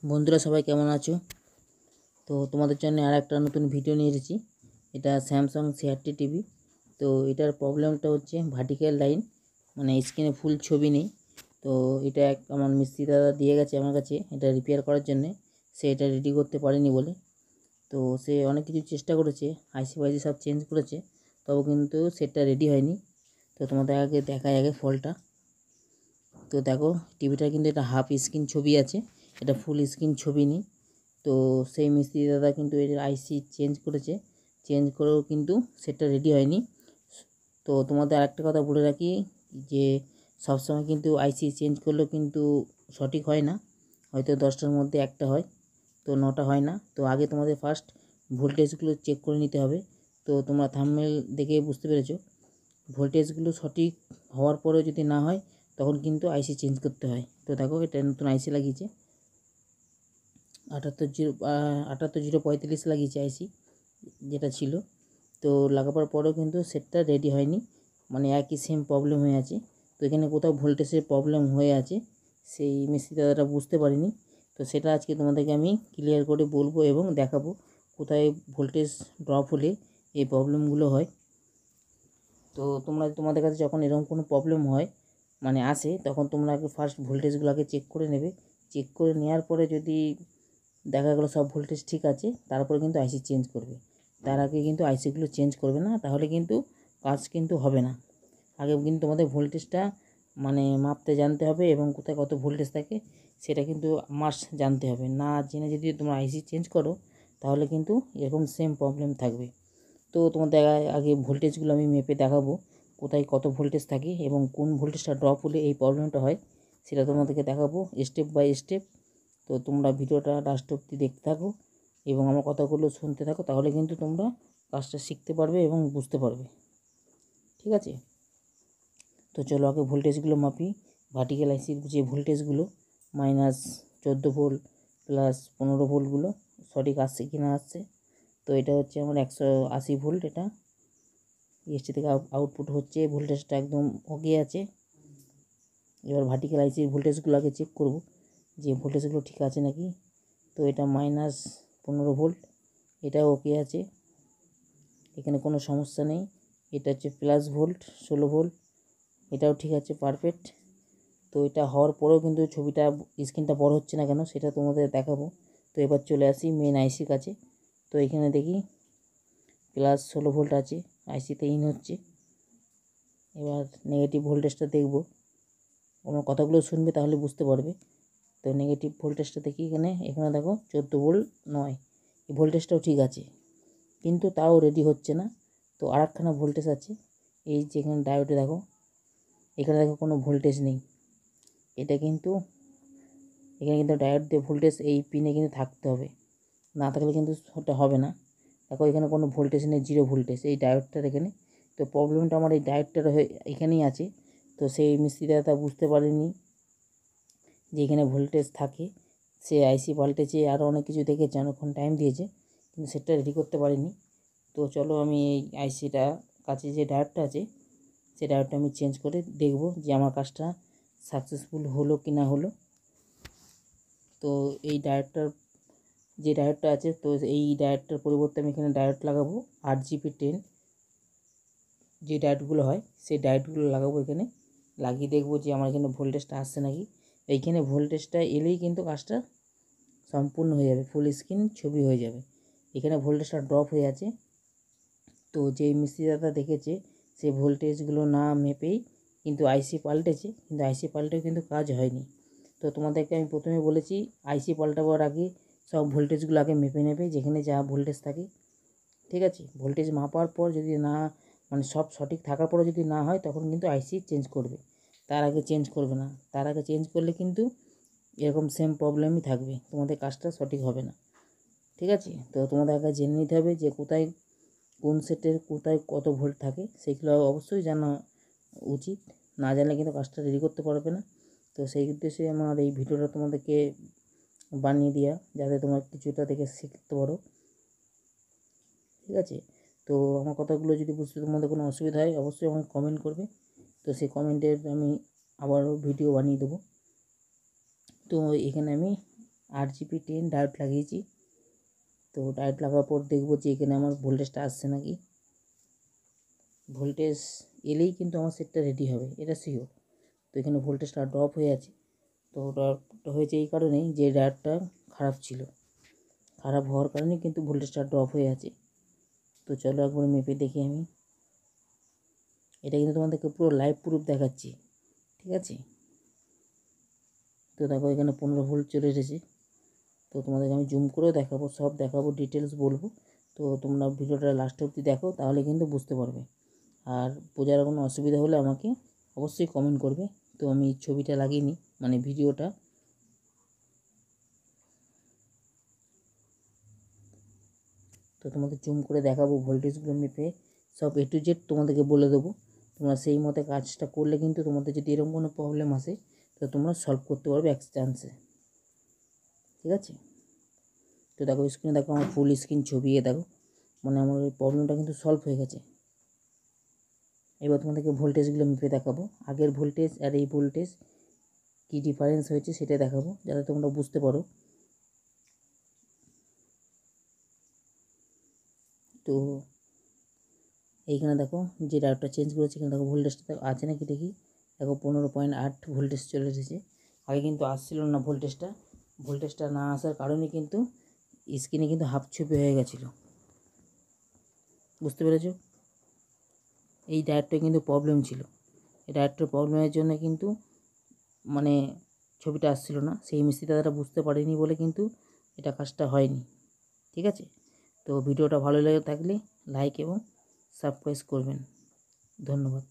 বন্ধুরা সবাই কেমন আছো? তো তোমাদের জন্য আর একটা নতুন ভিডিও নিয়ে এসেছি। এটা স্যামসাং সিআরটি টিভি। তো এটার প্রবলেমটা হচ্ছে ভার্টিক্যাল লাইন, মানে স্ক্রিনে ফুল ছবি নেই। তো এটা আমার মিস্ত্রি দাদা দিয়ে গেছে আমার কাছে এটা রিপেয়ার করার জন্যে। সে এটা রেডি করতে পারেনি বলে, তো সে অনেক কিছু চেষ্টা করেছে, আইসি ফাইসি সব চেঞ্জ করেছে, তবে কিন্তু সেটটা রেডি হয়নি। তো তোমাদের আগে দেখায় আগে ফলটা। তো দেখো, টিভিটা কিন্তু এটা হাফ স্ক্রিন ছবি আছে, এটা ফুল স্ক্রিন ছবি নেই। তো সেই মিস্ত্রি দাদা কিন্তু এর আইসি চেঞ্জ করেছে, চেঞ্জ করেও কিন্তু সেটটা রেডি হয়নি। তো তোমাদের আরেকটা কথা বলে রাখি যে সবসময় কিন্তু আইসি চেঞ্জ করলেও কিন্তু সঠিক হয় না, হয়তো 10টার মধ্যে একটা হয়, তো 9টা হয় না। তো আগে তোমাদের ফার্স্ট ভোল্টেজগুলো চেক করে নিতে হবে। তো তোমরা থাম্বনেল দেখে বুঝতে পেরেছো, ভোল্টেজগুলো সঠিক হওয়ার পরেও যদি না হয় তখন কিন্তু আইসি চেঞ্জ করতে হয়। তো দেখো, এটা নতুন আইসি লাগিয়েছে 78 0 লাগিয়েছে আইসি যেটা ছিল। তো লাগাবার পরেও কিন্তু সেটটা রেডি হয়নি, মানে একই সেম প্রবলেম হয়ে আছে। তো এখানে কোথাও ভোল্টেজের প্রবলেম হয়ে আছে, সেই মিস্ত্রি দাদাটা বুঝতে পারিনি। তো সেটা আজকে তোমাদেরকে আমি ক্লিয়ার করে বলবো এবং দেখাবো কোথায় ভোল্টেজ ড্রপ হলে এই প্রবলেমগুলো হয়। তো তোমাদের কাছে যখন এরকম কোনো প্রবলেম হয়, মানে আসে, তখন তোমরা আগে ফার্স্ট ভোল্টেজগুলোকে চেক করে নেবে। চেক করে নেওয়ার পরে যদি দেখা গেলো সব ভোল্টেজ ঠিক আছে, তারপরে কিন্তু আইসি চেঞ্জ করবে। তার আগে কিন্তু আইসিগুলো চেঞ্জ করবে না, তাহলে কিন্তু কাজ কিন্তু হবে না। আগে কিন্তু তোমাদের ভোল্টেজটা মানে মাপতে জানতে হবে এবং কোথায় কত ভোল্টেজ থাকে সেটা কিন্তু মাস্ট জানতে হবে। না জেনে যদি তোমরা আইসি চেঞ্জ করো তাহলে কিন্তু এরকম সেম প্রবলেম থাকবে। তো তোমাদের আগে ভোল্টেজগুলো আমি মেপে দেখাবো কোথায় কত ভোল্টেজ থাকে এবং কোন ভোল্টেজটা ড্রপ হলে এই প্রবলেমটা হয় সেটা তোমাদেরকে দেখাবো স্টেপ বাই স্টেপ। তো তোমরা ভিডিওটা লাস্ট অবধি দেখতে থাকো এবং আমার কথাগুলো শুনতে থাকো, তাহলে কিন্তু তোমরা কাজটা শিখতে পারবে এবং বুঝতে পারবে। ঠিক আছে, তো চলো আগে ভোল্টেজগুলো মাপি। ভার্টিক্যাল আইসির যে ভোল্টেজগুলো -14 ভোল্ট +15 ভোল্টগুলো সঠিক আসছে কি না আসছে। তো এটা হচ্ছে আমার 180 ভোল্ট, এটা এসটি থেকে আউটপুট হচ্ছে, ভোল্টেজটা একদম ওকে আছে। এবার ভার্টিক্যাল আইসির ভোল্টেজগুলো আগে চেক করব যে ভোল্টেজগুলো ঠিক আছে নাকি। তো এটা -15 ভোল্ট, এটাও ওকে আছে, এখানে কোনো সমস্যা নেই। এটা হচ্ছে +ভোল্ট 16 ভোল্ট, এটাও ঠিক আছে, পারফেক্ট। তো এটা হওয়ার পরেও কিন্তু ছবিটা স্ক্রিনটা বড় হচ্ছে না কেন সেটা তোমাদের দেখাবো। তো এবার চলে আসি মেন আইসির কাছে। তো এখানে দেখি +16 ভোল্ট আছে, আইসিতে ইন হচ্ছে। এবার নেগেটিভ ভোল্টেজটা দেখব, আমার কথাগুলো শুনবে তাহলে বুঝতে পারবে। তো নেগেটিভ ভোল্টেজটা দেখি, এখানে দেখো 14 ভোল্ট নয়, এই ভোল্টেজটাও ঠিক আছে, কিন্তু তাও রেডি হচ্ছে না। তো আরেকখানা ভোল্টেজ আছে, এই যে এখানে ডায়োডে দেখো, এখানে দেখো কোনো ভোল্টেজ নেই। এটা কিন্তু এখানে কিন্তু ডায়োড দিয়ে ভোল্টেজ এই পিনে কিন্তু থাকতে হবে, না থাকলে কিন্তু ওটা হবে না। দেখো এখানে কোনো ভোল্টেজ নেই, 0 ভোল্টেজ এই ডায়োডটার এখানে। তো প্রবলেমটা আমার এই ডায়োডটার এখানেই আছে। তো সেই মিস্ত্রি দাদা বুঝতে পারেনি যে এখানে ভোল্টেজ থাকে, সে আইসি পাল্টেছে, আরও অনেক কিছু দেখেছে, অনেকক্ষণ টাইম দিয়েছে, কিন্তু সেটা রেডি করতে পারিনি। তো চলো আমি এই আইসিটা কাছে যে ডায়োডটা আছে সেই ডায়োডটা আমি চেঞ্জ করে দেখব যে আমার কাজটা সাকসেসফুল হলো কি না হলো। তো এই যে ডায়োডটা আছে, তো এই ডায়োডটার পরিবর্তে আমি এখানে ডায়োড লাগাবো RGP10, যে ডায়োডগুলো হয় সেই ডায়োডগুলো লাগাবো এখানে, লাগিয়ে দেখবো যে আমার এখানে ভোল্টেজটা আসছে নাকি। এইখানে ভোল্টেজটা এলেই কিন্তু কাজটা সম্পূর্ণ হয়ে যাবে, ফুল স্ক্রিন ছবি হয়ে যাবে। এখানে ভোল্টেজটা ড্রপ হয়ে আছে। তো যেই মিস্ত্রি দাদা দেখেছে সে ভোল্টেজগুলো না মেপেই কিন্তু আইসি পাল্টেছে, কিন্তু আইসি পাল্টেও কিন্তু কাজ হয়নি। তো তোমাদেরকে আমি প্রথমে বলেছি আইসি পাল্টাবার আগে সব ভোল্টেজগুলো আগে মেপে নেবে যেখানে যা ভোল্টেজ থাকে। ঠিক আছে, ভোল্টেজ মাপার পর যদি না, মানে সব সঠিক থাকার পরে যদি না হয় তখন কিন্তু আইসি চেঞ্জ করবে, তার আগে চেঞ্জ করবে না। তার আগে চেঞ্জ করলে কিন্তু এরকম সেম প্রবলেমই থাকবে, তোমাদের কাজটা সঠিক হবে না। ঠিক আছে, তো তোমাদের আগে জেনে নিতে হবে যে কোথায় কোন সেটের কোথায় কত ভোল্ট থাকে, সেগুলো অবশ্যই জানা উচিত, না জানলে কিন্তু কাজটা রেডি করতে পারবে না। তো সেই উদ্দেশ্যে আমার এই ভিডিওটা তোমাদেরকে বানিয়ে দেওয়া, যাতে তোমরা কিছুটা দেখে শিখতে পারো। ঠিক আছে, তো আমার কথাগুলো যদি বুঝতে তোমাদের কোনো অসুবিধা হয় অবশ্যই আমাকে কমেন্ট করবে, তো সেই কমেন্টের আমি আবারও ভিডিও বানিয়ে দেবো। তো এখানে আমি RGB 10 ডায়োড লাগিয়েছি। তো ডায়োড লাগার পর দেখবো যে এখানে আমার ভোল্টেজটা আসছে নাকি। ভোল্টেজ এলেই কিন্তু আমার সেটটা রেডি হবে, এটা শিওর। তো এখানে ভোল্টেজটা ড্রপ হয়ে আছে। তো ড্রপ হয়েছে এই কারণেই যে ডায়োডটা খারাপ ছিল, খারাপ হওয়ার কারণে কিন্তু ভোল্টেজটা ড্রপ হয়ে আছে। তো চলো একবার মেপে দেখি আমি। এটা কিন্তু তোমাদেরকে পুরো লাইভ প্রুফ দেখাচ্ছি, ঠিক আছে। তো দেখো এখানে 15 ভোল্ট চলে এসেছে। তো তোমাদেরকে আমি জুম করেও দেখাবো, সব দেখাবো, ডিটেলস বলবো। তো তোমরা ভিডিওটা লাস্ট অবধি দেখো, তাহলে কিন্তু বুঝতে পারবে। আর বোঝার কোনো অসুবিধা হলে আমাকে অবশ্যই কমেন্ট করবে। তো আমি ছবিটা লাগিয়ে মানে ভিডিওটা। তো তোমাদের জুম করে দেখাবো, ভোল্টেজগুলো মেপে সব A to Z তোমাদেরকে বলে দেবো। তোমরা সেই মতে কাজটা করলে কিন্তু তোমাদের যদি এরকম কোনো প্রবলেম আসে তো তোমরা সলভ করতে পারবে এক চান্সে, ঠিক আছে। তো দেখো স্ক্রিনে দেখো আমার ফুল স্ক্রিন ছবি, দেখো মানে আমার ওই প্রবলেমটা কিন্তু সলভ হয়ে গেছে। এবার তোমাদেরকে ভোল্টেজগুলো মেপে দেখাবো, আগের ভোল্টেজ আর এই ভোল্টেজ কী ডিফারেন্স হয়েছে সেটা দেখাবো, যাতে তোমরা বুঝতে পারো। তো এইখানে দেখো যে ডায়োডটা চেঞ্জ করেছি, এখানে দেখো ভোল্টেজটা আছে নাকি দেখি। দেখো 15.8 ভোল্টেজ চলে এসেছে। আগে কিন্তু আসছিল না ভোল্টেজটা না আসার কারণে কিন্তু স্ক্রিনে কিন্তু হাফ ছবি হয়ে গেছিলো, বুঝতে পেরেছো। এই ডায়োডটা কিন্তু প্রবলেম ছিল, এই ডায়োডটার প্রবলেমের জন্য কিন্তু মানে ছবিটা আসছিল না। সেই মিস্ত্রি দাদাটা বুঝতে পারেনি বলে কিন্তু এটা কাজটা হয়নি, ঠিক আছে। তো ভিডিওটা ভালো লেগে থাকলে লাইক এবং সাবস্ক্রাইব করবেন। ধন্যবাদ।